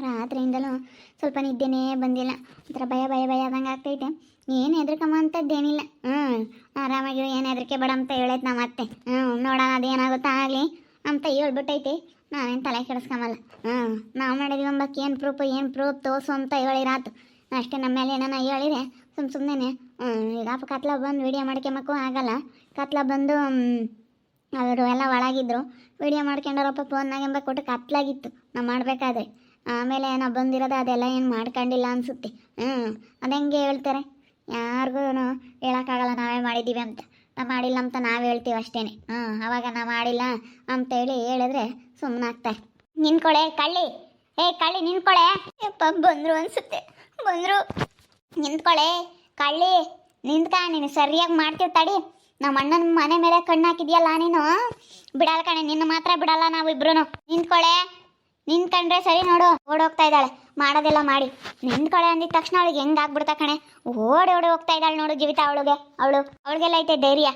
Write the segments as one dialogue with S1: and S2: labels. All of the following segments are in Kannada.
S1: ರಾತ್ರಿಯಿಂದಲೂ ಸ್ವಲ್ಪ ನಿದ್ದೆನೇ ಬಂದಿಲ್ಲ. ಒಂಥರ ಭಯ ಭಯ ಭಯ ಆದಂಗೆ ಆಗ್ತೈತೆ. ಏನು ಹೆದರ್ಕಮ್ಮ ಅಂತದ್ದೇನಿಲ್ಲ. ಆರಾಮಾಗಿ ಏನು ಹೆದರಿಕೆ ಬೇಡ ಅಂತ ಹೇಳೈತೆ ನಮ್ಮ ಅತ್ತೆ. ನೋಡೋಣ ಅದೇನಾಗುತ್ತಾ ಆಗಲಿ ಅಂತ ಹೇಳ್ಬಿಟ್ಟೈತೆ. ನಾವೇನು ತಲೆ ಕೆಡಿಸ್ಕೊಂಬಲ್ಲ. ನಾವು ಮಾಡಿದ್ವಿ ಅಂಬಕ್ಕೆ ಏನು ಪ್ರೂಫ್ ತೋರಿಸು ಅಂತ ಹೇಳಿರಾತು ಅಷ್ಟೇ. ನಮ್ಮ ಮೇಲೆ ಏನಾನ ಹೇಳಿದೆ ಸುಮ್ಮನೆ ಈಗ ಕತ್ಲ ಬಂದು ವೀಡಿಯೋ ಮಾಡ್ಕೊಂಬಕ್ಕೂ ಆಗಲ್ಲ. ಕತ್ಲ ಬಂದು ಅವರು ಎಲ್ಲ ಒಳಗಿದ್ರು ವೀಡಿಯೋ ಮಾಡ್ಕೊಂಡವ್ರಪ್ಪ ಫೋನ್ನಾಗೆಂಬ ಕೊಟ್ಟು ಕತ್ಲಾಗಿತ್ತು ನಾವು ಮಾಡಬೇಕಾದ್ರೆ. ಆಮೇಲೆ ನಾವು ಬಂದಿರೋದು ಅದೆಲ್ಲ ಏನು ಮಾಡ್ಕೊಂಡಿಲ್ಲ ಅನಿಸುತ್ತೆ. ಅದು ಹೆಂಗೆ ಹೇಳ್ತಾರೆ, ಯಾರಿಗೂ ಹೇಳೋಕ್ಕಾಗಲ್ಲ ನಾವೇ ಮಾಡಿದ್ದೀವಿ ಅಂತ. ನಾವು ಮಾಡಿಲ್ಲ ಅಂತ ನಾವು ಹೇಳ್ತೀವಿ ಅಷ್ಟೇ. ಅವಾಗ ನಾವು ಮಾಡಿಲ್ಲ ಅಂತೇಳಿ ಹೇಳಿದ್ರೆ ಸುಮ್ಮನಾಗ್ತಾರೆ. ನಿನ್ಕೊಳೆ ಕಳ್ಳಿ, ಕಳ್ಳಿ ನಿನ್ಕೊಳೆ. ಯಪ್ಪ ಬಂದರು ಅನಿಸುತ್ತೆ, ಬಂದರು. ನಿಂತ್ಕೊಳೆ ಕಳ್ಳಿ, ನಿಂತ್ಕ. ನೀನು ಸರಿಯಾಗಿ ಮಾಡ್ತೀವಿ ತಡಿ. ನಮ್ಮ ಅಣ್ಣನ ಮನೆ ಮೇಲೆ ಕಣ್ಣು ಹಾಕಿದ್ಯಲ್ಲ ನೀನು, ಬಿಡಲ್ಲ ಕಣೆ, ನಿನ್ನ ಮಾತ್ರ ಬಿಡಲ್ಲ ನಾವು ಇಬ್ರು. ನಿಂತ್ಕೊಳೆ, ನಿಂತ್ಕೊಂಡ್ರೆ ಸರಿ ನೋಡು. ಓಡೋಗ್ತಾ ಇದ್ದಾಳೆ ಮಾಡೋದೆಲ್ಲ ಮಾಡಿ. ನಿಂತ್ಕೊಳೆ ಅಂದಿದ ತಕ್ಷಣ ಅವಳಿಗೆ ಹೆಂಗೆ ಆಗ್ಬಿಡ್ತಾ ಕಣೆ, ಓಡಿ ಹೋಗ್ತಾ ಇದ್ದಾಳೆ ನೋಡು ಜೀವಿತ. ಅವಳಿಗೆಲ್ಲ ಐತೆ ಧೈರ್ಯ.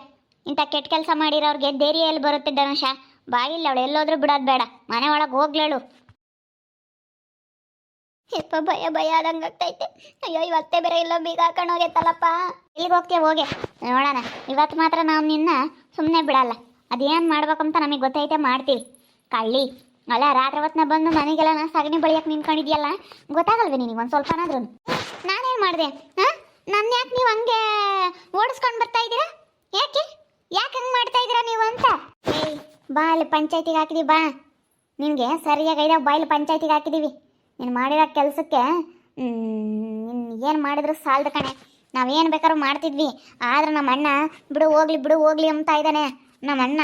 S1: ಇಂಥ ಕೆಟ್ಟ ಕೆಲಸ ಮಾಡಿರೋರಿಗೆ ಧೈರ್ಯ ಎಲ್ಲಿ ಬರುತ್ತೆ ಧನುಷ? ಬಾಯಿಲ್ಲ ಅವಳು, ಎಲ್ಲೋದ್ರೂ ಬಿಡೋದು ಬೇಡ, ಮನೆ ಒಳಗೆ ಹೋಗ್ಲೇಳು. ಯಪ್ಪ ಭಯ ಭಯ ಆದಂಗೆ ಆಗ್ತೈತೆ. ಅಯ್ಯೋ ಇವತ್ತೇ ಬೇರೆ ಎಲ್ಲೋ ಬೀಗ ಹಾಕೊಂಡು ಹೋಗೈತಲ್ಲಪ್ಪ. ಇಲ್ಲಿಗೆ ಹೋಗ್ತೇವೆ ಹೋಗಿ ನೋಡೋಣ. ಇವತ್ತು ಮಾತ್ರ ನಾವು ನಿನ್ನ ಸುಮ್ಮನೆ ಬಿಡಲ್ಲ. ಅದೇನು ಮಾಡ್ಬೇಕಂತ ನಮಗೆ ಗೊತ್ತೈತೆ, ಮಾಡ್ತೀವಿ. ಕಳ್ಳಿ ಅಲ್ಲ, ರಾತ್ರಿ ಹೊತ್ತಿನ ಬಂದು ಮನೆಗೆಲ್ಲ ಸಗಣಿ ಬಳಿಯಕ್ಕೆ ನಿಂತ್ಕೊಂಡಿದ್ಯಲ್ಲ, ಗೊತ್ತಾಗಲ್ವೇ ನಿನಗೆ ಒಂದು ಸ್ವಲ್ಪನಾದ್ರೂ? ನಾನೇನು ಮಾಡಿದೆ? ನನ್ನ ಯಾಕೆ ನೀವು ಹಂಗೆ ಓಡಿಸ್ಕೊಂಡು ಬರ್ತಾ ಇದ್ದೀರಾ? ಯಾಕೆ ಹಂಗೆ ಮಾಡ್ತಾ ಇದ್ದೀರಾ ನೀವು ಅಂತ? ಬಾ, ಅಲ್ಲಿ ಪಂಚಾಯತಿಗೆ ಹಾಕಿದೀವಿ ಬಾ. ನಿನಗೆ ಸರಿಯಾಗಿ ಐದಾಗ ಬಾಯಲ್ಲಿ ಪಂಚಾಯತಿಗೆ ಹಾಕಿದ್ದೀವಿ. ನೀನು ಮಾಡಿರೋ ಕೆಲಸಕ್ಕೆ ಏನು ಮಾಡಿದ್ರು ಸಾಲದ ಕಣೆ. ನಾವೇನು ಬೇಕಾದ್ರೂ ಮಾಡ್ತಿದ್ವಿ. ಆದ್ರೆ ನಮ್ಮ ಅಣ್ಣ ಬಿಡು ಹೋಗ್ಲಿ ಅಂತ ಇದ್ದಾನೆ. ನಮ್ಮ ಅಣ್ಣ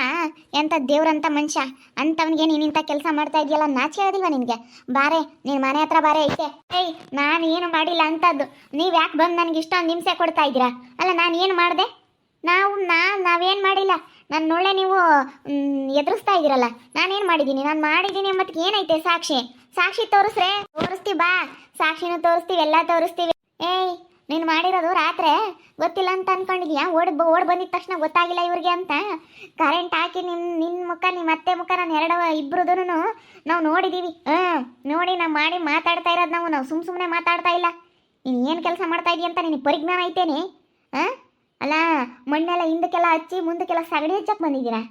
S1: ಎಂಥ ದೇವ್ರಂಥ ಮನುಷ್ಯ ಅಂಥವನಿಗೆ ನೀನು ಇಂಥ ಕೆಲಸ ಮಾಡ್ತಾ ಇದೆಯಲ್ಲ, ನಾಚಿಕೆ ಆಗೋದಿಲ್ವ ನಿನಗೆ? ಬಾರೆ, ನೀನು ಮನೆ ಹತ್ರ ಬಾರೆ ಐತೆ. ನಾನು ಏನು ಮಾಡಿಲ್ಲ ಅಂಥದ್ದು. ನೀವು ಯಾಕೆ ಬಂದು ನನಗೆ ಇಷ್ಟೊಂದು ಹಿಂಸೆ ಕೊಡ್ತಾ ಇದ್ದೀರಾ? ಅಲ್ಲ, ನಾನು ಏನು ಮಾಡಿದೆ? ನಾವೇನು ಮಾಡಿಲ್ಲ. ನನ್ನ ಒಳ್ಳೆ ನೀವು ಎದುರಿಸ್ತಾ ಇದ್ದೀರಲ್ಲ. ನಾನೇನು ಮಾಡಿದ್ದೀನಿ? ನಾನು ಮಾಡಿದ್ದೀನಿ ಮತ್ತು ಏನೈತೆ ಸಾಕ್ಷಿ ತೋರಿಸ್ತೀವಿ ಬಾ. ಸಾಕ್ಷಿನೂ ತೋರಿಸ್ತೀವಿ, ಎಲ್ಲ ತೋರಿಸ್ತೀವಿ. ನೀನು ಮಾಡಿರೋದು ರಾತ್ರಿ ಗೊತ್ತಿಲ್ಲ ಅಂತ ಅಂದ್ಕೊಂಡಿದ್ಯಾ? ಓಡ್ ಬಂದಿದ ತಕ್ಷಣ ಗೊತ್ತಾಗಿಲ್ಲ ಇವ್ರಿಗೆ ಅಂತ ಕರೆಂಟ್ ಹಾಕಿ ನಿನ್ನ ಮುಖ, ನಿಮ್ಮ ಅತ್ತೆ ಮುಖ, ನಾನು ಇಬ್ಬರದೂ ನಾವು ನೋಡಿದ್ದೀವಿ. ನೋಡಿ ನಾವು ಮಾಡಿ ಮಾತಾಡ್ತಾ ಇರೋದು ನಾವು ಸುಮ್ಮನೆ ಮಾತಾಡ್ತಾ ಇಲ್ಲ. ನೀನು ಏನು ಕೆಲಸ ಮಾಡ್ತಾ ಇದೀಯ ಅಂತ ನಿನಗೆ ಪರಿಜ್ಞಾನ ಐತೇನೆ? ಅಲ್ಲ, ಮಣ್ಣೆಲ್ಲ ಹಿಂದಕ್ಕೆಲ್ಲ ಹಚ್ಚಿ ಮುಂದಕ್ಕೆಲ್ಲ ಸಗಣಿ ಹಚ್ಚಕ್ಕೆ ಬಂದಿದ್ದೀರಾ?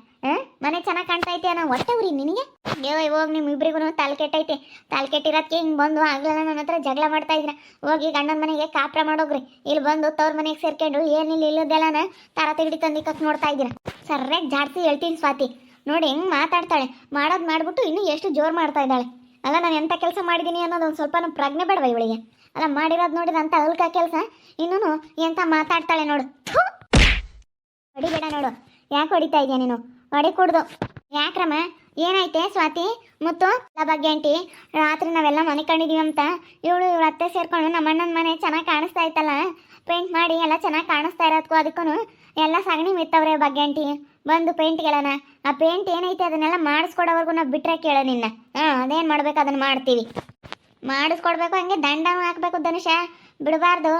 S1: ಮನೆ ಚೆನ್ನಾಗಿ ಕಾಣ್ತಾ ಐತೆ ಅನ್ನೋ ಹೊಟ್ಟೆ ಉರಿ ನಿನಗೆ? ಹೋಗಿ ನಿಮ್ಮಿಬ್ರಿಗೂ ತಲೆ ಕೆಟ್ಟೈತೆ. ತಲೆ ಕೆಟ್ಟಿರೋದಕ್ಕೆ ಹಿಂಗೆ ಬಂದು ಆಗಲ್ಲ ನನ್ನ ಹತ್ರ ಜಗಳ ಮಾಡ್ತಾ ಇದ್ದೀರಾ. ಹೋಗಿ ಗಂಡನ ಮನೆಗೆ ಕಾಪ್ರ ಮಾಡೋಗ್ರಿ. ಇಲ್ಲಿ ಬಂದು ತವ್ರ ಮನೆಗೆ ಸೇರ್ಕೊಂಡು ಏನಿಲ್ಲ ಇಲ್ಲದೆಲ್ಲನ ತರ ತಿಗಡಿ ತಂದಿಕ್ಕಕ್ಕೆ ನೋಡ್ತಾ ಇದ್ದೀರಾ. ಸರ್ಯಾಗಿ ಜಾಡ್ಸಿ ಹೇಳ್ತೀನಿ ಸ್ವಾತಿ. ನೋಡಿ ಹೆಂಗೆ ಮಾತಾಡ್ತಾಳೆ. ಮಾಡೋದು ಮಾಡಿಬಿಟ್ಟು ಇನ್ನೂ ಎಷ್ಟು ಜೋರು ಮಾಡ್ತಾ ಇದ್ದಾಳೆ. ಅಲ್ಲ, ನಾನು ಎಂಥ ಕೆಲಸ ಮಾಡಿದ್ದೀನಿ ಅನ್ನೋದು ಒಂದು ಸ್ವಲ್ಪ ಪ್ರಜ್ಞೆ ಬೇಡವ ಇವಳಿಗೆ? ಅಲ್ಲ, ಮಾಡಿರೋದು ನೋಡಿದಂಥ ಅಲ್ಕ ಕೆಲಸ ಇನ್ನೂ ಎಂತ ಮಾತಾಡ್ತಾಳೆ ನೋಡು. ಹೊಡಿಬೇಡ ನೋಡು. ಯಾಕೆ ಹೊಡಿತಾ ಇದೆಯಾ ನೀನು? ಹೊಡಿ ಕುಡ್ದು. ಯಾಕ್ರಮ್ಮ, ಏನಾಯ್ತೆ ಸ್ವಾತಿ ಮತ್ತು ಬಗ್ಗೆ ಆಂಟಿ? ರಾತ್ರಿ ನಾವೆಲ್ಲ ಮನೆ ಕಂಡಿದ್ದೀವಿ ಅಂತ ಇವಳು ಅತ್ತೆ ಸೇರ್ಕೊಂಡು ನಮ್ಮ ಅಣ್ಣನ ಮನೆ ಚೆನ್ನಾಗಿ ಕಾಣಿಸ್ತಾ ಇತ್ತಲ್ಲ, ಪೇಂಟ್ ಮಾಡಿ ಎಲ್ಲ ಚೆನ್ನಾಗಿ ಕಾಣಿಸ್ತಾ ಇರೋದಕ್ಕೂ ಅದಕ್ಕೂ ಎಲ್ಲ ಸಗಣಿ ಮಿತ್ತವ್ರೆ ಬಗ್ಗೆ ಆಂಟಿ ಬಂದು ಪೇಂಟ್ಗೆಲ್ಲನ. ಆ ಪೇಂಟ್ ಏನೈತೆ ಅದನ್ನೆಲ್ಲ ಮಾಡಿಸ್ಕೊಡೋವರೆಗೂ ನಾವು ಬಿಟ್ಟರೆ ಕೇಳೋ ನಿನ್ನ. ಅದೇನು ಮಾಡ್ಬೇಕು ಅದನ್ನು ಮಾಡ್ತೀವಿ. ಮಾಡಿಸ್ಕೊಡ್ಬೇಕು, ಹಂಗೆ ದಂಡನೂ ಹಾಕಬೇಕು ಧನುಷ. ಬಿಡಬಾರ್ದು.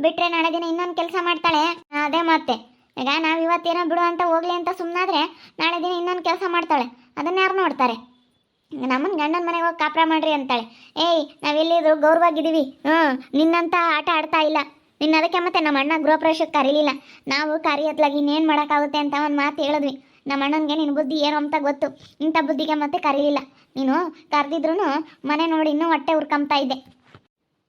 S1: ಬಿಟ್ಟರೆ ನಾಳೆ ದಿನ ಇನ್ನೊಂದು ಕೆಲಸ ಮಾಡ್ತಾಳೆ. ಅದೇ ಮತ್ತೆ ಈಗ ನಾವು ಇವತ್ತೇನೋ ಬಿಡು ಅಂತ ಹೋಗ್ಲಿ ಅಂತ ಸುಮ್ಮನಾದ್ರೆ ನಾಳೆ ದಿನ ಇನ್ನೊಂದು ಕೆಲಸ ಮಾಡ್ತಾಳೆ. ಅದನ್ನ ಯಾರು ನೋಡ್ತಾರೆ? ನಮ್ಮನ್ನ ಗಂಡನ ಮನೆಗೆ ಹೋಗಿ ಕಾಪ್ರ ಮಾಡ್ರಿ ಅಂತಾಳೆ. ನಾವೆಲ್ಲಿದ್ರು ಗೌರವಾಗಿದ್ದೀವಿ. ನಿನ್ನಂತ ಆಟ ಆಡ್ತಾ ಇಲ್ಲ. ನಿನ್ನ ಅದಕ್ಕೆ ಮತ್ತೆ ನಮ್ಮ ಅಣ್ಣ ಗೃಹ ಪ್ರವೇಶಕ್ಕೆ ಕರೀಲಿಲ್ಲ. ನಾವು ಕರಿಯತ್ಲಾಗಿ ಇನ್ನೇನು ಮಾಡೋಕ್ಕಾಗುತ್ತೆ ಅಂತ ಒಂದು ಮಾತು ಹೇಳಿದ್ವಿ. ನಮ್ಮ ಅಣ್ಣನಿಗೆ ನಿನ್ನ ಬುದ್ಧಿ ಏನು ಅಂತ ಗೊತ್ತು. ಇಂಥ ಬುದ್ಧಿಗೆ ಮತ್ತೆ ಕರೀಲಿಲ್ಲ. ನೀನು ಕರೆದಿದ್ರು ಮನೆ ನೋಡಿ ಇನ್ನೂ ಹೊಟ್ಟೆ ಹುರ್ಕೊಂಬ್ತಾ ಇದ್ದೆ.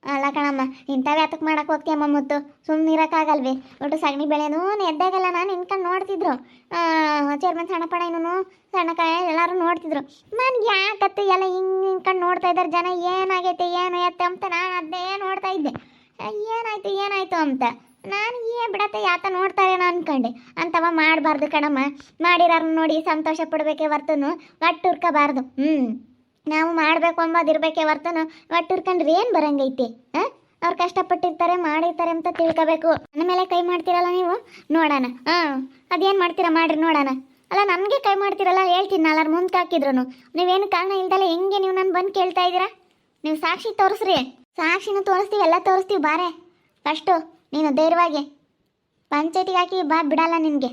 S1: ಅಲ್ಲ ಕಣಮ್ಮ, ಇಂಥವೇ ಹತ್ತಕ್ಕೆ ಮಾಡಕ್ಕೆ ಹೋಗ್ತೀಯಮ್ಮ ಮುತ್ತು. ಸುಮ್ಮನೆ ಇರೋಕ್ಕಾಗಲ್ವೇ? ಒಟ್ಟು ಸಗಣಿ ಬೆಳೆನೂ ಎದ್ದಾಗೆಲ್ಲ ನಾನು ನಿನ್ಕೊಂಡು ನೋಡ್ತಿದ್ರು. ಚೇರ್ಮನ್ ಸಣ್ಣಪ್ಪಣ ಇನ್ನೂ ಸಣ್ಣಕಾಯ ಎಲ್ಲರೂ ನೋಡ್ತಿದ್ರು. ನಾನು ಯಾಕತ್ತೆ ಎಲ್ಲ ಹಿಂಗೆ ನಿನ್ಕೊಂಡು ನೋಡ್ತಾ ಇದ್ದಾರೆ ಜನ. ಏನಾಗೈತೆ ಏನು ಎತ್ತೆ ಅಂತ ನಾನು ಅದನ್ನೇ ನೋಡ್ತಾ ಇದ್ದೆ. ಏನಾಯ್ತು ಅಂತ ನಾನು ಬಿಡತ್ತೆ ಯಾತ ನೋಡ್ತಾರೇನೋ ಅಂದ್ಕೊಂಡೆ. ಅಂತವ ಮಾಡಬಾರ್ದು ಕಣಮ್ಮ. ಮಾಡಿರೋರು ನೋಡಿ ಸಂತೋಷ ಪಡಬೇಕೆ ಹೊರ್ತನು ಒಟ್ಟು ಹುರ್ಕೋಬಾರ್ದು. ನಾವು ಮಾಡಬೇಕು ಅಂಬೋದಿರ್ಬೇಕೆ ಹೊರ್ತನು ಒಟ್ಟು ಹುರ್ಕೊಂಡ್ರೆ ಏನು ಬರಂಗೈತಿ? ಅವ್ರು ಕಷ್ಟಪಟ್ಟಿರ್ತಾರೆ, ಮಾಡಿರ್ತಾರೆ ಅಂತ ತಿಳ್ಕೋಬೇಕು. ನನ್ನ ಮೇಲೆ ಕೈ ಮಾಡ್ತೀರಲ್ಲ ನೀವು, ನೋಡೋಣ. ಅದೇನು ಮಾಡ್ತೀರಾ ಮಾಡ್ರಿ ನೋಡೋಣ. ಅಲ್ಲ, ನನಗೆ ಕೈ ಮಾಡ್ತೀರಲ್ಲ ಹೇಳ್ತೀನಿ. ಎಲ್ಲರೂ ಮುಂದೆ ಹಾಕಿದ್ರು ನೀವೇನು ಕಾರಣ ಇಲ್ದಲ್ಲ ಹೆಂಗೆ ನೀವು ನಾನು ಬಂದು ಕೇಳ್ತಾ ಇದ್ದೀರಾ? ನೀವು ಸಾಕ್ಷಿ ತೋರಿಸ್ರಿ. ಸಾಕ್ಷಿನೂ ತೋರಿಸ್ತೀವಿ, ಎಲ್ಲ ತೋರಿಸ್ತೀವಿ. ಬಾರೆ ಫಸ್ಟು ನೀನು ಧೈರ್ಯವಾಗಿ ಪಂಚಾಯತಿಗೆ ಹಾಕಿ ಬಾ, ಬಿಡಲ್ಲ ನಿನಗೆ.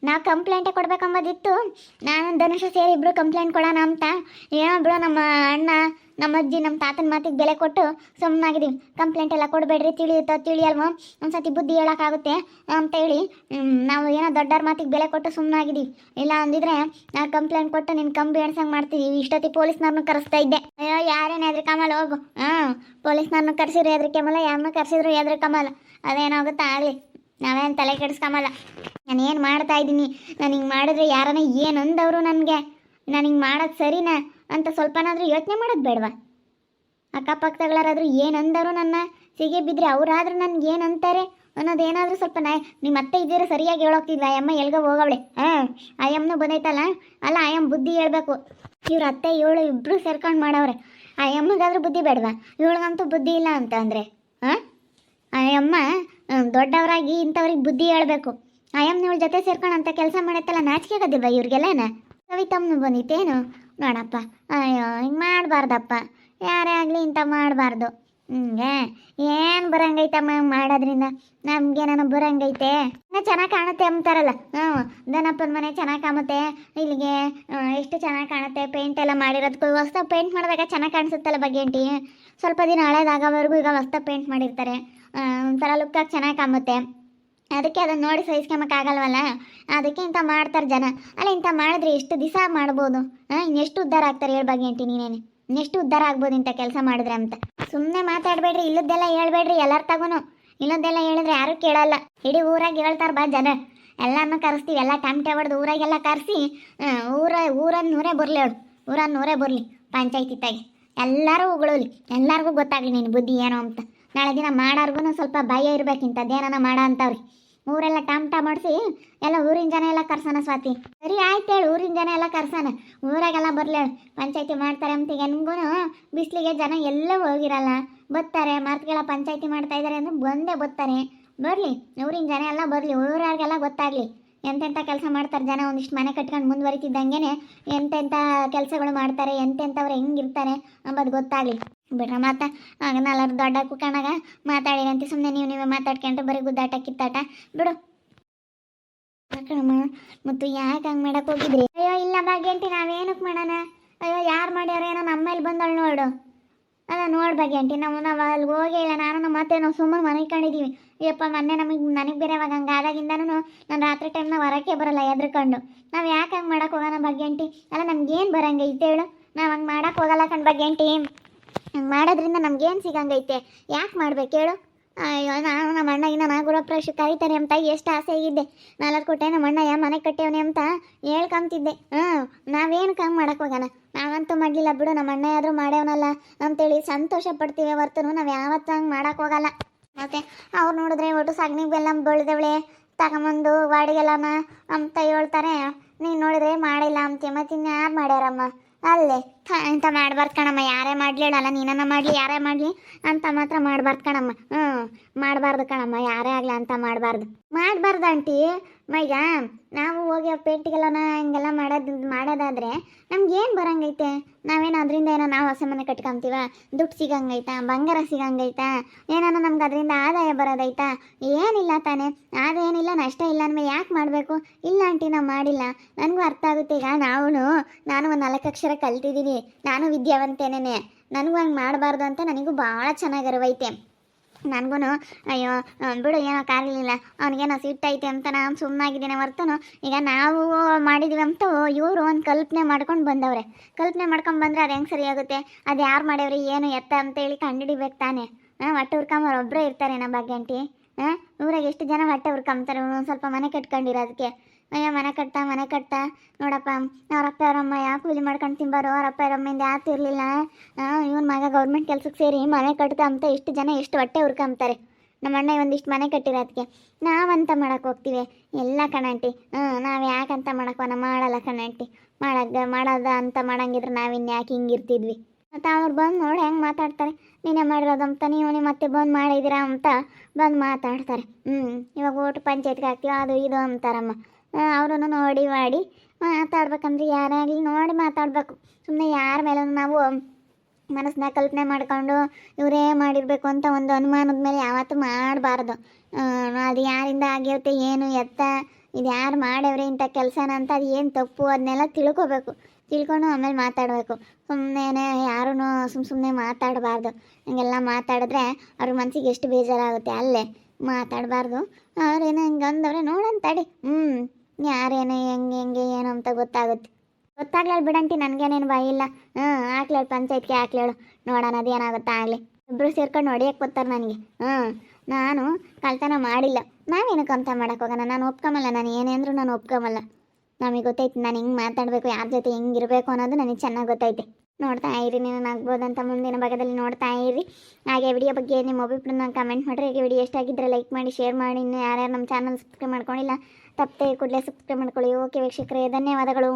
S1: ನಾವು ಕಂಪ್ಲೇಂಟೇ ಕೊಡ್ಬೇಕಂಬೋದಿತ್ತು. ನಾನು ಧನುಷ ಸೇರಿ ಇಬ್ಬರು ಕಂಪ್ಲೇಂಟ್ ಕೊಡೋಣ ಅಂತ. ಏನೋ ಬಿಡು, ನಮ್ಮ ಅಣ್ಣ ನಮ್ಮ ಅಜ್ಜಿ ನಮ್ಮ ತಾತನ ಮಾತಿಗೆ ಬೆಲೆ ಕೊಟ್ಟು ಸುಮ್ಮನಾಗಿದ್ದೀವಿ. ಕಂಪ್ಲೇಂಟ್ ಎಲ್ಲ ಕೊಡಬೇಡ್ರಿ, ತಿಳಿಯಲ್ವೋ ಒಂದ್ಸತಿ ಬುದ್ಧಿ ಹೇಳೋಕ್ಕಾಗುತ್ತೆ ಅಂತ ಹೇಳಿ ನಾವು ಏನೋ ದೊಡ್ಡವ್ರ ಮಾತಿಗೆ ಬೆಲೆ ಕೊಟ್ಟು ಸುಮ್ಮನಾಗಿದ್ದೀವಿ. ಇಲ್ಲ ಅಂದಿದ್ರೆ ನಾನು ಕಂಪ್ಲೇಂಟ್ ಕೊಟ್ಟು ನಿನ್ನ ಕಂಬಿ ಎಣ್ಸಂಗೆ ಮಾಡ್ತೀವಿ. ಇಷ್ಟೊತ್ತಿ ಪೊಲೀಸ್ನವ್ರನ್ನ ಕರೆಸ್ತಾ ಇದ್ದೆ. ಅಯ್ಯೋ ಯಾರೇನು ಹೆದ್ರಿ ಕಮಲ್, ಹೋಗು. ಪೊಲೀಸ್ನವ್ರನ್ನ ಕರೆಸಿದ್ರು ಹೆದ್ರಿ ಕಮಲ, ಯಾರನ್ನ ಕರೆಸಿದ್ರು ಹೆದ್ರಿ ಕಮಲ. ಅದೇನಾಗುತ್ತಾ ಆಗಲಿ, ನಾವೇನು ತಲೆ ಕೆಡಿಸ್ಕೊಂಬಲ್ಲ. ನಾನು ಏನು ಮಾಡ್ತಾ ಇದ್ದೀನಿ, ನಾನು ಹಿಂಗೆ ಮಾಡಿದ್ರೆ ಯಾರನ್ನ ಏನು ಅಂದವರು ನನಗೆ, ನಾನು ಹಿಂಗೆ ಮಾಡೋದು ಸರಿನಾ ಅಂತ ಸ್ವಲ್ಪನಾದರೂ ಯೋಚನೆ ಮಾಡೋದು ಬೇಡವಾ? ಅಕ್ಕಪಕ್ಕದಗಳಾರಾದರೂ ಏನು ಅಂದರು, ನನ್ನ ಸಿಗೆ ಬಿದ್ದರೆ ಅವರಾದ್ರೂ ನನಗೆ ಏನು ಅಂತಾರೆ ಅನ್ನೋದೇನಾದರೂ ಸ್ವಲ್ಪ ನಿಮ್ಮ ಅತ್ತೆ ಇದ್ದೀರ ಸರಿಯಾಗಿ ಹೇಳೋಗ್ತಿದ್ವ? ಅಯ್ಯಮ್ಮ ಎಲ್ಗೋ ಹೋಗವಳೆ. ಅಯ್ಯಮ್ಮನೂ ಬಂದೈತಲ್ಲ, ಅಲ್ಲ ಅಯ್ಯಮ್ಮ ಬುದ್ಧಿ ಹೇಳ್ಬೇಕು. ಇವ್ರ ಅತ್ತೆ ಇವಳು ಇಬ್ಬರು ಸೇರ್ಕೊಂಡು ಮಾಡವ್ರೆ. ಅಯ್ಯಮ್ಮಗಾದ್ರೂ ಬುದ್ಧಿ ಬೇಡವಾ? ಇವಳಿಗಂತೂ ಬುದ್ಧಿ ಇಲ್ಲ ಅಂತ ಅಂದರೆ ಅಯ್ಯಮ್ಮ ದೊಡ್ಡವರಾಗಿ ಇಂಥವ್ರಿಗೆ ಬುದ್ಧಿ ಹೇಳ್ಬೇಕು. ಅಯ್ಯಮ್ಮನವಳ ಜೊತೆ ಸೇರ್ಕೊಂಡು ಅಂತ ಕೆಲಸ ಮಾಡೈತಲ್ಲ, ನಾಚಿಕೆ ಆಗದಿಲ್ವ ಇವ್ರಿಗೆಲ್ಲನ? ಕವಿತಮ್ಮನು ಬಂದಿತ್ತೇನು ನೋಡಪ್ಪ. ಅಯ್ಯೋ ಹಿಂಗೆ ಮಾಡಬಾರ್ದಪ್ಪ, ಯಾರೇ ಆಗಲಿ ಇಂಥ ಮಾಡಬಾರ್ದು. ಹಿಂಗೆ ಏನು ಬರಂಗೈತಮ್ಮ ಮಾಡೋದ್ರಿಂದ? ನಮಗೇನ ಬರಂಗೈತೆ? ಚೆನ್ನಾಗಿ ಕಾಣುತ್ತೆ ಅಂತಾರಲ್ಲ. ದನಪ್ಪನ ಮನೆ ಚೆನ್ನಾಗಿ ಕಾಣುತ್ತೆ, ಇಲ್ಲಿಗೆ ಎಷ್ಟು ಚೆನ್ನಾಗಿ ಕಾಣುತ್ತೆ, ಪೇಂಟ್ ಎಲ್ಲ ಮಾಡಿರೋದಕ್ಕೂ. ಹೊಸ್ದಾಗಿ ಪೇಂಟ್ ಮಾಡಿದಾಗ ಚೆನ್ನಾಗಿ ಕಾಣಿಸುತ್ತಲ್ಲ ಬಗ್ಗೆಂಟಿ. ಸ್ವಲ್ಪ ದಿನ ಹಳೇದಾಗೋವರೆಗೂ ಈಗ ಹೊಸ್ದಾಗಿ ಪೇಂಟ್ ಮಾಡಿರ್ತಾರೆ, ಒಂಥರ ಲುಕ್ಕಾಗಿ ಚೆನ್ನಾಗಿ ಕಾಣುತ್ತೆ. ಅದಕ್ಕೆ ಅದನ್ನು ನೋಡಿ ಸಹಿಸ್ಕೊಂಬಕ್ಕಾಗಲ್ವಲ್ಲ, ಅದಕ್ಕೆ ಇಂಥ ಮಾಡ್ತಾರೆ ಜನ. ಅಲ್ಲ ಇಂಥ ಮಾಡಿದ್ರೆ ಎಷ್ಟು ದಿವಸ ಮಾಡ್ಬೋದು? ಇನ್ನೆಷ್ಟು ಉದ್ಧಾರ ಆಗ್ತಾರೆ ಹೇಳಿ ಬಗ್ಗೆಂಟಿ ನೀನೇನು? ಇನ್ನೆಷ್ಟು ಉದ್ಧಾರ ಆಗ್ಬೋದು ಇಂಥ ಕೆಲಸ ಮಾಡಿದ್ರೆ ಅಂತ? ಸುಮ್ಮನೆ ಮಾತಾಡಬೇಡ್ರಿ, ಇಲ್ಲದ್ದೆಲ್ಲ ಹೇಳ್ಬೇಡ್ರಿ ಎಲ್ಲರ ತಗೋನು. ಇಲ್ಲದ್ದೆಲ್ಲ ಹೇಳಿದ್ರೆ ಯಾರೂ ಕೇಳಲ್ಲ. ಇಡೀ ಊರಾಗ ಹೇಳ್ತಾರೆ ಬಾ ಜನ. ಎಲ್ಲನೂ ಕರೆಸ್ತೀವಿ, ಎಲ್ಲ ಟಮಟೆ ಹೊಡೆದು ಊರಾಗೆಲ್ಲ ಕರೆಸಿ ಊರನ್ನೂರೇ ಬರಲಿ ಹೇಳು, ಊರನ್ನೂರೇ ಬರಲಿ ಪಂಚಾಯತಿ ತಾಗಿ. ಎಲ್ಲರೂ ಉಗುಳಲಿ, ಎಲ್ಲರಿಗೂ ಗೊತ್ತಾಗಲಿ ನಿನ್ನ ಬುದ್ಧಿ ಏನೋ ಅಂತ. ನಾಳೆ ದಿನ ಮಾಡೋರ್ಗು ಸ್ವಲ್ಪ ಭಯ ಇರ್ಬೇಕಿಂತದ್ದೇನ ಮಾಡೋ ಅಂತವ್ರಿ. ಊರೆಲ್ಲ ಟಮಟ ಮಾಡಿಸಿ ಎಲ್ಲ ಊರಿನ ಜನ ಎಲ್ಲ ಕರ್ಸೋಣ ಸ್ವಾತಿ. ಸರಿ ಆಯ್ತು ಹೇಳು, ಊರಿನ ಜನ ಎಲ್ಲ ಕರ್ಸೋಣ, ಊರಾಗೆಲ್ಲ ಬರಲಿ ಹೇಳು. ಪಂಚಾಯತಿ ಮಾಡ್ತಾರೆ ಅಂತ ಹೆಂಗೂ ಬಿಸಿಲಿಗೆ ಜನ ಎಲ್ಲೂ ಹೋಗಿರಲ್ಲ, ಬರ್ತಾರೆ. ಮಾರ್ತ್ಗೆಲ್ಲ ಪಂಚಾಯತಿ ಮಾಡ್ತಾ ಇದ್ದಾರೆ ಅಂದರೆ ಬಂದೇ ಬರ್ತಾರೆ. ಬರಲಿ, ಊರಿನ ಜನ ಎಲ್ಲ ಬರಲಿ, ಊರಾಗೆಲ್ಲ ಗೊತ್ತಾಗಲಿ ಎಂತೆಂಥ ಕೆಲಸ ಮಾಡ್ತಾರೆ ಜನ. ಒಂದಿಷ್ಟು ಮನೆ ಕಟ್ಕೊಂಡು ಮುಂದುವರಿತಿದ್ದಂಗೆ ಎಂತೆಂಥ ಕೆಲಸಗಳು ಮಾಡ್ತಾರೆ, ಎಂತೆಂಥವ್ರು ಹೆಂಗಿರ್ತಾರೆ ಅಂಬೋದು ಗೊತ್ತಾಗಲಿ. ಬಿಡ್ರ ಮಾತಾ ನಾಲ್ವರು ದೊಡ್ಡ ಕುಕ್ಕಣಾಗ ಮಾತಾಡಿರಂತೆ ಸುಮ್ಮನೆ ನೀವೇ ಮಾತಾಡ್ಕೊಂಡ್ರೆ ಬರೀ ಗುದ್ದಾಟ ಕಿತ್ತಾಟ ಬಿಡು. ಕಣಮ್ಮ ಮತ್ತು ಯಾಕೆ ಹಂಗೆ ಮಾಡಕ್ಕೆ ಹೋಗಿದ್ರಿ? ಅಯ್ಯೋ ಇಲ್ಲ ಭಾಗ್ಯಂಟಿ, ನಾವೇನಕ್ಕೆ ಮಾಡೋಣ? ಅಯ್ಯೋ ಯಾರು ಮಾಡ್ಯಾರೇನೋ ನಮ್ಮ ಮೇಲೆ ಬಂದಳು ನೋಡು. ಅದ ನೋಡಿ ಭಾಗ್ಯಂಟಿ, ನಾವು ಅಲ್ಲಿ ಹೋಗೇ ಇಲ್ಲ. ನಾನು ಮತ್ತೆ ನಾವು ಸುಮ್ಮನೆ ಮನೆಗೆ ಕಂಡಿದ್ದೀವಿ. ಅಯ್ಯಪ್ಪ ಮೊನ್ನೆ ನನಗೆ ಬೇರೆ ಅವಾಗ ಹಂಗೆ ಆದಾಗಿಂದನೂ ನಾನು ರಾತ್ರಿ ಟೈಮ್ನ ಹೊರಕ್ಕೆ ಬರೋಲ್ಲ ಹೆದ್ರಕೊಂಡು. ನಾವು ಯಾಕೆ ಹಂಗೆ ಮಾಡಕ್ಕೆ ಹೋಗೋಣ ಭಾಗ್ಯಂಟಿ? ಅಲ್ಲ ನಮ್ಗೇನು ಬರಂಗೈತೆ ಹೇಳು? ನಾವು ಹಂಗೆ ಮಾಡಕ್ಕೆ ಹೋಗಲ್ಲ ಕಣ್ ಭಾಗ್ಯಂಟಿ. ಹಂಗೆ ಮಾಡೋದ್ರಿಂದ ನಮ್ಗೇನು ಸಿಗಂಗೈತೆ? ಯಾಕೆ ಮಾಡ್ಬೇಕು ಹೇಳು? ಅಯ್ಯೋ ನಾನು ನಮ್ಮ ಅಣ್ಣಗಿನ ನಾ ಗೃಹಪ್ರವೇಶ ಕರೀತಾನೆ ಅಂತ ಎಷ್ಟು ಆಸೆ ಆಗಿದ್ದೆ. 4 ಕೊಟ್ಟೆ ನಮ್ಮ ಅಣ್ಣ ಮನೆ ಕಟ್ಟೇವನೆ ಅಂತ ಹೇಳ್ಕೊಂತಿದ್ದೆ. ನಾವೇನು ಕಮ್ಮಿ ಮಾಡಕ್ಕೆ ಹೋಗೋಣ? ನಾವಂತೂ ಮಾಡಲಿಲ್ಲ ಬಿಡು, ನಮ್ಮ ಅಣ್ಣ ಆದರೂ ಮಾಡ್ಯವನಲ್ಲ ಅಂತೇಳಿ ಸಂತೋಷ ಪಡ್ತೀವಿ ಹೊರ್ತನು ನಾವು ಯಾವತ್ತೂ ಹಂಗೆ ಮಾಡಕ್ಕೆ ಹೋಗಲ್ಲ. ಮತ್ತು ಅವ್ರು ನೋಡಿದ್ರೆ ಒಟ್ಟು ಸಗಣಿ ಬೆಲ್ಲ ಬೆಳೆದವಳೆ ತಗೊಂಬಂದು ವಾಡಿಗೆಲ್ಲನ ಅಂತ ಹೇಳ್ತಾರೆ. ನೀನು ನೋಡಿದ್ರೆ ಮಾಡಿಲ್ಲ ಅಂತೀಯ, ಮತ್ತು ಇನ್ಯಾರು ಮಾಡ್ಯಾರಮ್ಮ? ಅಲ್ಲೇ ಅಂತ ಮಾಡ್ಬಾರ್ದು ಕಣಮ್ಮ. ಯಾರೇ ಮಾಡಲಿಲ್ಲ, ನೀನನ್ನ ಮಾಡಲಿ ಯಾರೇ ಮಾಡಲಿ ಅಂತ ಮಾತ್ರ ಮಾಡ್ಬಾರ್ದು ಕಣಮ್ಮ. ಮಾಡಬಾರ್ದು ಕಣಮ್ಮ, ಯಾರೇ ಆಗಲಿ ಅಂತ ಮಾಡಬಾರ್ದು ಆಂಟಿ. ಈಗ ನಾವು ಹೋಗಿ ಅವ್ರ ಪೇಂಟಿಗೆಲ್ಲನ ಹಿಂಗೆಲ್ಲ ಮಾಡೋದಾದರೆ ನಮ್ಗೇನು ಬರಂಗೈತೆ? ನಾವೇನು ಅದರಿಂದ ಏನೋ ನಾವು ಹೊಸ ಮನೆ ಕಟ್ಕೊಂತೀವ? ದುಡ್ಡು ಸಿಗಂಗೈತಾ? ಬಂಗಾರ ಸಿಗಂಗೈತಾ? ಏನಾನ ನಮ್ಗೆ ಅದರಿಂದ ಆದಾಯ ಬರೋದೈತಾ? ಏನಿಲ್ಲ ತಾನೇ. ಅದೇನಿಲ್ಲ, ನಷ್ಟ ಇಲ್ಲ ಅಂದಮೇಲೆ ಯಾಕೆ ಮಾಡಬೇಕು? ಇಲ್ಲ ಆಂಟಿ ನಾವು ಮಾಡಿಲ್ಲ. ನನಗೂ ಅರ್ಥ ಆಗುತ್ತೆ. ಈಗ ನಾನು ಒಂದು 4 ಅಕ್ಷರ ಕಲ್ತಿದ್ದೀನಿ, ನಾನು ವಿದ್ಯಾವಂತೇನೇ. ನನಗೂ ಹಂಗೆ ಮಾಡಬಾರ್ದು ಅಂತ ನನಗೂ ಭಾಳ ಚೆನ್ನಾಗಿ ಅರಿವೈತೆ. ನನಗೂ ಅಯ್ಯೋ ಬಿಡು ಏನೋ ಕಾರಲಿಲ್ಲ, ಅವ್ನಿಗೇನೋ ಸಿಟ್ಟೈತೆ ಅಂತ ನಾನು ಸುಮ್ಮನಾಗಿದ್ದೀನಿ ಹೊರ್ತನು. ಈಗ ನಾವು ಮಾಡಿದ್ದೀವಿ ಅಂತ ಇವರು ಒಂದು ಕಲ್ಪನೆ ಮಾಡ್ಕೊಂಡು ಬಂದವ್ರೆ. ಕಲ್ಪನೆ ಮಾಡ್ಕೊಂಡು ಬಂದರೆ ಅದು ಹೆಂಗೆ ಸರಿ ಆಗುತ್ತೆ? ಅದು ಯಾರು ಮಾಡ್ಯವ್ರಿ ಏನು ಎತ್ತ ಅಂತೇಳಿ ಕಂಡುಹಿಡಿಬೇಕು ತಾನೆ. ಹೊಟ್ಟೆ ಹುರ್ಕೊಂಬರು ಒಬ್ಬರೇ ಇರ್ತಾರೆ ನಮ್ಮ ಭಾಗ್ಯಂಟಿ. ಊರಾಗ ಎಷ್ಟು ಜನ ಹೊಟ್ಟೆ ಹುರ್ಕೊಂತಾರೆ ಒಂದು ಸ್ವಲ್ಪ ಮನೆ ಕಟ್ಕೊಂಡಿರೋದಕ್ಕೆ. ಅಯ್ಯೋ ಮನೆ ಕಟ್ತಾ ನೋಡಪ್ಪ, ಅವರಪ್ಪ ಅವರಮ್ಮ ಯಾಕೆ ಕೂಲಿ ಮಾಡ್ಕೊಂಡು ತಿಂಬಾರು? ಅವರಪ್ಪ ಅವರಮ್ಮಿಂದ ಯಾಕೆ ಇರಲಿಲ್ಲ. ಇವನ ಮಗ ಗೌರ್ಮೆಂಟ್ ಕೆಲ್ಸಕ್ಕೆ ಸೇರಿ ಮನೆ ಕಟ್ತಾ ಅಂತ ಎಷ್ಟು ಜನ ಎಷ್ಟು ಹೊಟ್ಟೆ ಹುರ್ಕೊಂತಾರೆ. ನಮ್ಮ ಅಣ್ಣ ಒಂದಿಷ್ಟು ಮನೆ ಕಟ್ಟಿರೋದಕ್ಕೆ ನಾವಂತ ಮಾಡಕ್ಕೆ ಹೋಗ್ತೀವಿ ಎಲ್ಲ ಕಣಂಟಿ. ನಾವು ಯಾಕಂತ ಮಾಡಕ್ಕೆ ಮಾಡಲ್ಲ ಕಣಂಟಿ. ಮಾಡೋದ ಅಂತ ಮಾಡಂಗಿದ್ರೆ ನಾವಿನ್ನು ಯಾಕೆ ಹಿಂಗಿರ್ತಿದ್ವಿ? ಮತ್ತು ಅವ್ರು ಬಂದು ನೋಡಿ ಹೆಂಗೆ ಮಾತಾಡ್ತಾರೆ. ನೀನೇ ಮಾಡಿರೋದಂತ ನೀವು ಮತ್ತೆ ಬಂದು ಮಾಡಿದ್ದೀರಾ ಅಂತ ಬಂದು ಮಾತಾಡ್ತಾರೆ. ಇವಾಗ ಓಟು ಪಂಚಾಯತ್ಗೆ ಹಾಕ್ತೀವಿ ಅದು ಇದು ಅಂತಾರಮ್ಮ. ಅವರು ನೋಡಿ ಮಾಡಿ ಮಾತಾಡ್ಬೇಕಂದ್ರೆ ಯಾರೇ ಆಗಲಿ ನೋಡಿ ಮಾತಾಡಬೇಕು. ಸುಮ್ಮನೆ ಯಾರ ಮೇಲೂ ನಾವು ಮನಸ್ಸಿನ ಕಲ್ಪನೆ ಮಾಡ್ಕೊಂಡು ಇವರೇ ಮಾಡಿರಬೇಕು ಅಂತ ಒಂದು ಅನುಮಾನದ ಮೇಲೆ ಯಾವತ್ತೂ ಮಾಡಬಾರ್ದು. ಅದು ಯಾರಿಂದ ಆಗಿರುತ್ತೆ ಏನು ಎತ್ತ ಇದು ಯಾರು ಮಾಡ್ಯವ್ರೆ ಇಂಥ ಕೆಲಸನ ಅಂತ ಅದು ಏನು ತಪ್ಪು ಅದನ್ನೆಲ್ಲ ತಿಳ್ಕೊಬೇಕು. ತಿಳ್ಕೊಂಡು ಆಮೇಲೆ ಮಾತಾಡಬೇಕು. ಸುಮ್ಮನೆ ಯಾರೂ ಸುಮ್ಮನೆ ಮಾತಾಡಬಾರ್ದು. ಹಂಗೆಲ್ಲ ಮಾತಾಡಿದ್ರೆ ಅವ್ರ ಮನಸ್ಸಿಗೆ ಎಷ್ಟು ಬೇಜಾರಾಗುತ್ತೆ. ಅಲ್ಲೇ ಮಾತಾಡಬಾರ್ದು. ಅವ್ರೇನೋ ಹಿಂಗೆ ಅಂದವ್ರೆ ನೋಡೋಣ ತಡಿ. ಯಾರೇನೋ ಹೆಂಗೆ ಏನು ಅಂತ ಗೊತ್ತಾಗುತ್ತೆ. ಗೊತ್ತಾಗ್ಲಾಳ ಬಿಡಂಟಿ, ನನಗೇನೇನು ಭಯ ಇಲ್ಲ. ಹಾಕ್ಲೇಳು ಪಂಚಾಯತ್ಗೆ ಹಾಕ್ಲೇಳು, ನೋಡೋಣ ಅದೇನಾಗುತ್ತಾ ಆಗಲಿ. ಇಬ್ಬರು ಸೇರ್ಕೊಂಡು ಹೊಡಿಯಕ್ಕೆ ಬರ್ತಾರೆ ನನಗೆ. ನಾನು ಕಳ್ತನ ಮಾಡಿಲ್ಲ, ನಾವೇನು ಕಂತ ಮಾಡೋಕೆ ಹೋಗೋಣ. ನಾನು ಒಪ್ಕೊಂಬಲ್ಲ, ನಾನು ಏನೇ ಅಂದರೂ ನಾನು ಒಪ್ಕೊಂಬಲ್ಲ. ನಮಗೆ ಗೊತ್ತೈತೆ ನಾನು ಹೆಂಗೆ ಮಾತಾಡಬೇಕು, ಯಾರ ಜೊತೆ ಹೆಂಗಿರಬೇಕು ಅನ್ನೋದು ನನಗೆ ಚೆನ್ನಾಗಿ ಗೊತ್ತೈತೆ. ನೋಡ್ತಾ ಇರಿ, ನೀನು ಆಗ್ಬೋದಂತ ಮುಂದಿನ ಭಾಗದಲ್ಲಿ ನೋಡ್ತಾ ಇರಿ. ಹಾಗೆ ವಿಡಿಯೋ ಬಗ್ಗೆ ನಿಮ್ಮ ಒಬ್ಬೊಬ್ಬರನ್ನ ಕಮೆಂಟ್ ಮಾಡಿರಿ. ಹಾಗೆ ವಿಡಿಯೋ ಇಷ್ಟ ಆಗಿದ್ದರೆ ಲೈಕ್ ಮಾಡಿ, ಶೇರ್ ಮಾಡಿ. ಇನ್ನು ಯಾರ್ಯಾರು ನಮ್ಮ ಚಾನಲ್ ಸಬ್ಸ್ಕ್ರೈಬ್ ಮಾಡ್ಕೊಂಡಿಲ್ಲ ತಪ್ಪದೆ ಕೂಡಲೇ ಸಬ್ಸ್ಕ್ರೈಬ್ ಮಾಡ್ಕೊಳ್ಳಿ. ಓಕೆ ವೀಕ್ಷಕರೇ, ಧನ್ಯವಾದಗಳು.